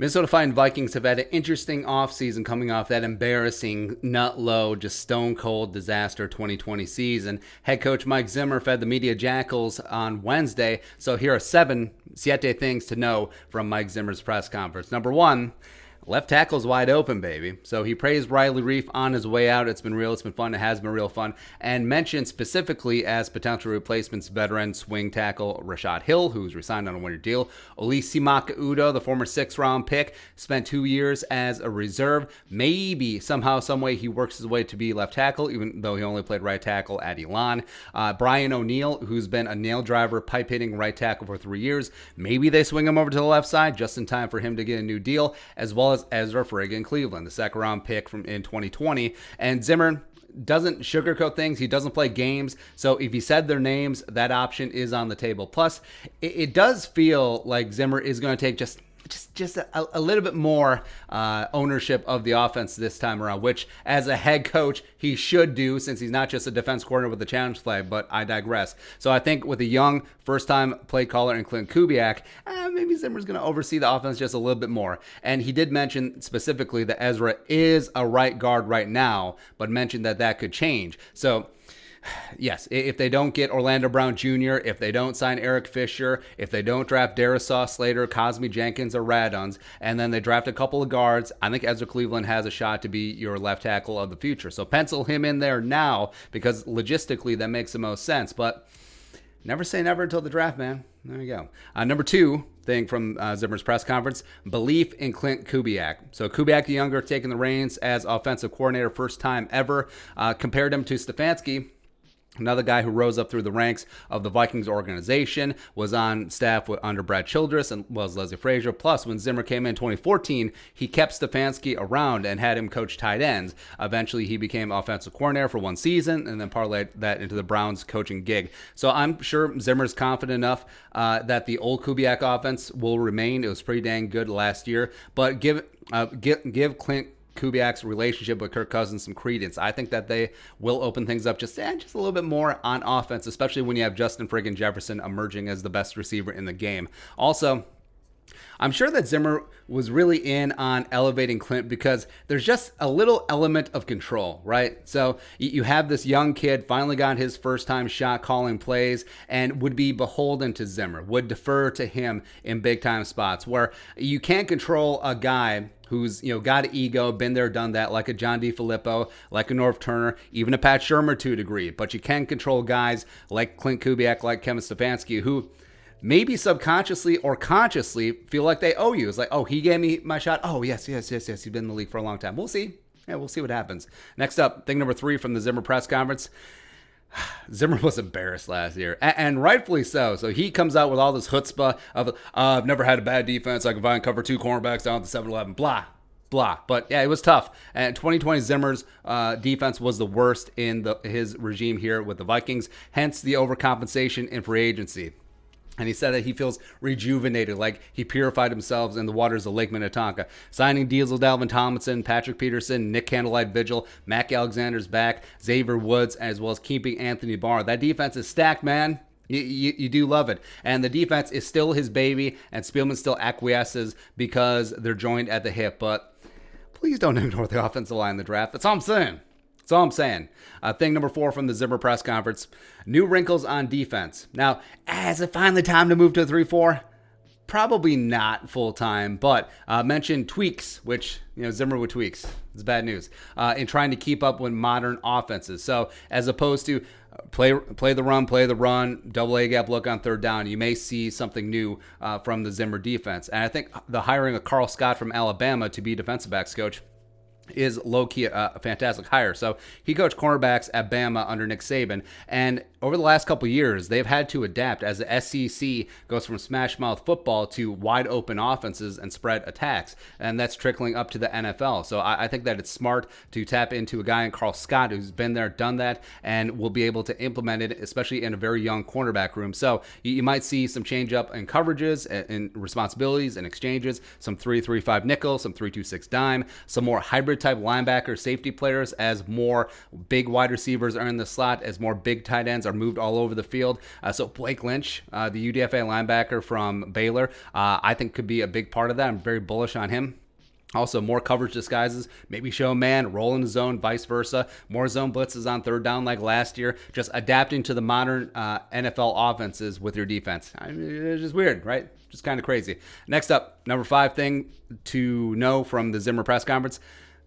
Minnesota Fighting Vikings have had an interesting offseason coming off that embarrassing, nut low, just stone cold disaster 2020 season. Head coach Mike Zimmer fed the media jackals on Wednesday. So here are 7 siete things to know from Mike Zimmer's press conference. Number 1, left tackle's wide open, baby. So he praised Riley Reef on his way out. It's been real. It's been fun. It has been real fun. And mentioned specifically as potential replacements veteran swing tackle Rashad Hill, who's resigned on a one-year deal. Olisimaka Udo, the former 6th-round pick, spent 2 years as a reserve. Maybe somehow, some way he works his way to be left tackle, even though he only played right tackle at Elon. Brian O'Neill, who's been a nail driver, pipe-hitting right tackle for 3 years. Maybe they swing him over to the left side just in time for him to get a new deal, as well as Ezra Frigg in Cleveland, the 2nd-round pick in 2020. And Zimmer doesn't sugarcoat things. He doesn't play games. So if he said their names, that option is on the table. Plus, it does feel like Zimmer is going to take just a little bit more ownership of the offense this time around, which as a head coach, he should do since he's not just a defense coordinator with a challenge flag, but I digress. So I think with a young first-time play caller in KLINT KUBIAK, maybe Zimmer's going to oversee the offense just a little bit more. And he did mention specifically that Ezra is a right guard right now, but mentioned that could change. So yes, if they don't get Orlando Brown Jr., if they don't sign Eric Fisher, if they don't draft Darisaw Slater, Cosme Jenkins, or Raduns, and then they draft a couple of guards, I think Ezra Cleveland has a shot to be your left tackle of the future. So pencil him in there now because logistically that makes the most sense. But never say never until the draft, man. There you go. Number 2 thing from Zimmer's press conference, belief in KLINT KUBIAK. So KUBIAK the younger taking the reins as offensive coordinator, first time ever. Compared him to Stefanski, another guy who rose up through the ranks of the Vikings organization, was on staff under Brad Childress and was Leslie Frazier. Plus, when Zimmer came in 2014, he kept Stefanski around and had him coach tight ends. Eventually, he became offensive coordinator for 1 season and then parlayed that into the Browns coaching gig. So I'm sure Zimmer's confident enough that the old Kubiak offense will remain. It was pretty dang good last year, but give KLINT Kubiak's relationship with Kirk Cousins some credence. I think that they will open things up just a little bit more on offense, especially when you have Justin friggin' Jefferson emerging as the best receiver in the game. Also, I'm sure that Zimmer was really in on elevating KLINT because there's just a little element of control, right? So you have this young kid, finally got his first time shot calling plays and would be beholden to Zimmer, would defer to him in big time spots where you can't control a guy who's got an ego, been there, done that, like a John DeFilippo, like a Norv Turner, even a Pat Shurmur to a degree. But you can control guys like KLINT KUBIAK, like Kevin Stefanski, who maybe subconsciously or consciously feel like they owe you. It's like, oh, he gave me my shot. Oh, yes. He's been in the league for a long time. We'll see. Yeah, we'll see what happens. Next up, thing number 3 from the Zimmer press conference. Zimmer was embarrassed last year, and rightfully so. So he comes out with all this chutzpah of, I've never had a bad defense. I can find cover 2 cornerbacks down at the 7-11, blah. But yeah, it was tough. And 2020 Zimmer's defense was the worst in his regime here with the Vikings, hence the overcompensation in free agency. And he said that he feels rejuvenated, like he purified himself in the waters of Lake Minnetonka. Signing deals with Dalvin Tomlinson, Patrick Peterson, Nick Candlelight Vigil, Mac Alexander's back, Xavier Woods, as well as keeping Anthony Barr. That defense is stacked, man. You do love it. And the defense is still his baby, and Spielman still acquiesces because they're joined at the hip. But please don't ignore the offensive line in the draft. That's all I'm saying. Thing number 4 from the Zimmer press conference, new wrinkles on defense. Now, is it finally time to move to a 3-4? Probably not full-time, but mentioned tweaks, which, Zimmer with tweaks. It's bad news. In trying to keep up with modern offenses. So as opposed to play the run, double A gap look on 3rd down, you may see something new from the Zimmer defense. And I think the hiring of Carl Scott from Alabama to be defensive backs coach is low-key a fantastic hire. So he coached cornerbacks at Bama under Nick Saban, and over the last couple years, they've had to adapt as the SEC goes from smash-mouth football to wide-open offenses and spread attacks, and that's trickling up to the NFL. So I think that it's smart to tap into a guy in Carl Scott who's been there, done that, and will be able to implement it, especially in a very young cornerback room. So you might see some change-up in coverages and responsibilities and exchanges, some 3-3-5 nickel, some 3-2-6 dime, some more hybrid hybrid type linebacker safety players as more big wide receivers are in the slot, as more big tight ends are moved all over the field. So Blake Lynch, the UDFA linebacker from Baylor, I think could be a big part of that. I'm very bullish on him. Also, more coverage disguises, maybe show man, roll in the zone, vice versa. More zone blitzes on third down like last year. Just adapting to the modern NFL offenses with your defense. I mean, it's just weird, right? Just kind of crazy. Next up, number 5 thing to know from the Zimmer press conference,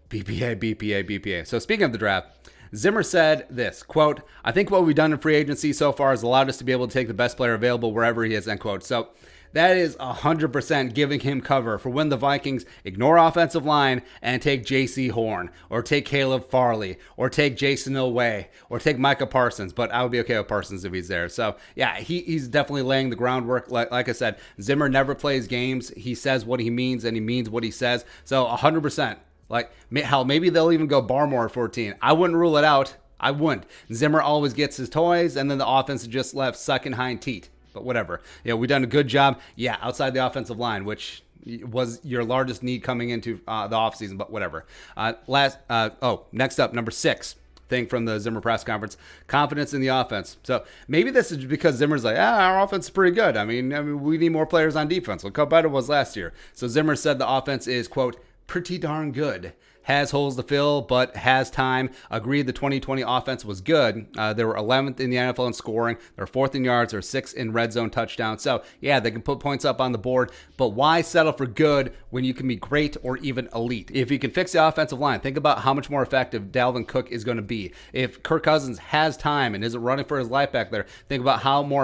BPA, BPA, BPA. So speaking of the draft, Zimmer said this, quote, "I think what we've done in free agency so far has allowed us to be able to take the best player available wherever he is," end quote. So that is 100% giving him cover for when the Vikings ignore offensive line and take J.C. Horn, or take Caleb Farley, or take Jason Ilway, or take Micah Parsons. But I would be okay with Parsons if he's there. So, yeah, he's definitely laying the groundwork. Like I said, Zimmer never plays games. He says what he means, and he means what he says. So, 100%. Like, hell, maybe they'll even go Barmore at 14. I wouldn't rule it out. I wouldn't. Zimmer always gets his toys, and then the offense is just left sucking hind teat. But whatever. We've done a good job. Yeah, outside the offensive line, which was your largest need coming into the offseason, but whatever. Next up, number 6 thing from the Zimmer press conference, confidence in the offense. So maybe this is because Zimmer's like, our offense is pretty good. I mean, we need more players on defense. Look how bad it was last year. So Zimmer said the offense is, quote, pretty darn good. Has holes to fill, but has time. Agreed the 2020 offense was good. They were 11th in the NFL in scoring. They're 4th in yards. They're 6th in red zone touchdowns. So, yeah, they can put points up on the board, but why settle for good when you can be great or even elite? If you can fix the offensive line, think about how much more effective Dalvin Cook is going to be. If Kirk Cousins has time and isn't running for his life back there, think about how much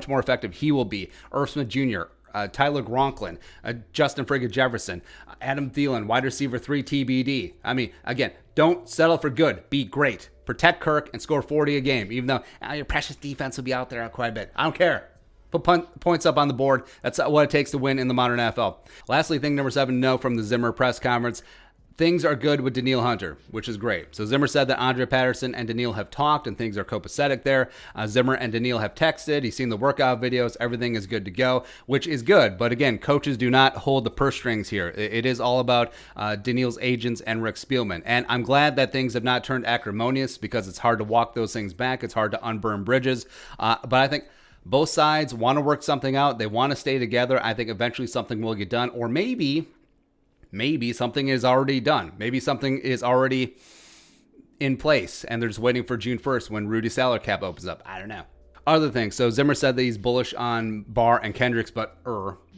more effective he will be. Irv Smith Jr., Tyler Gronklin, Justin Friggin Jefferson, Adam Thielen, wide receiver 3 TBD. I mean, again, don't settle for good. Be great. Protect Kirk and score 40 a game, even though your precious defense will be out there quite a bit. I don't care. Put points up on the board. That's what it takes to win in the modern NFL. Lastly, thing number 7 to know from the Zimmer press conference, things are good with Danielle Hunter, which is great. So Zimmer said that Andre Patterson and Danielle have talked and things are copacetic there. Zimmer and Danielle have texted. He's seen the workout videos. Everything is good to go, which is good. But again, coaches do not hold the purse strings here. It is all about Danielle's agents and Rick Spielman. And I'm glad that things have not turned acrimonious because it's hard to walk those things back. It's hard to unburn bridges. But I think both sides want to work something out. They want to stay together. I think eventually something will get done. Or maybe something is already done. Maybe something is already in place and they're just waiting for June 1st when Rudy salary cap opens up. I don't know. Other things. So Zimmer said that he's bullish on Barr and Kendricks, but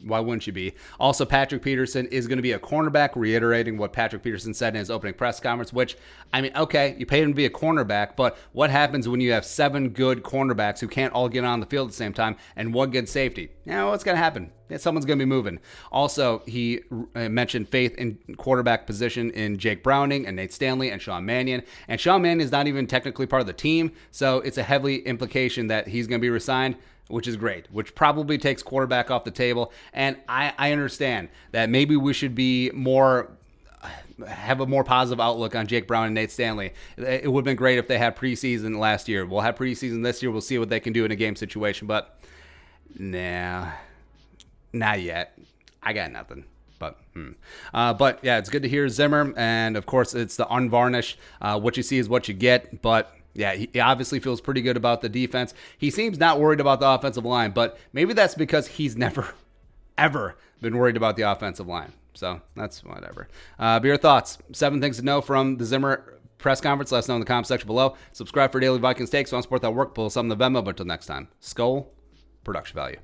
why wouldn't you be? Also, Patrick Peterson is going to be a cornerback, reiterating what Patrick Peterson said in his opening press conference, which, I mean, okay, you paid him to be a cornerback, but what happens when you have 7 good cornerbacks who can't all get on the field at the same time and 1 good safety? What's going to happen? Someone's going to be moving. Also, he mentioned faith in quarterback position in Jake Browning and Nate Stanley and Sean Mannion. And Sean Mannion is not even technically part of the team, so it's a heavy implication that he's going to be resigned, which is great, which probably takes quarterback off the table. And I understand that maybe we should be have a more positive outlook on Jake Brown and Nate Stanley. It would have been great if they had preseason last year. We'll have preseason this year. We'll see what they can do in a game situation. But, nah, not yet. I got nothing. But yeah, it's good to hear Zimmer. And, of course, it's the unvarnished. What you see is what you get. But yeah, he obviously feels pretty good about the defense. He seems not worried about the offensive line, but maybe that's because he's never, ever been worried about the offensive line. So that's whatever. But your thoughts. 7 things to know from the Zimmer press conference. Let us know in the comment section below. Subscribe for daily Vikings takes. Want to support that work. Pull some of the Venmo. But until next time, Skull Production Value.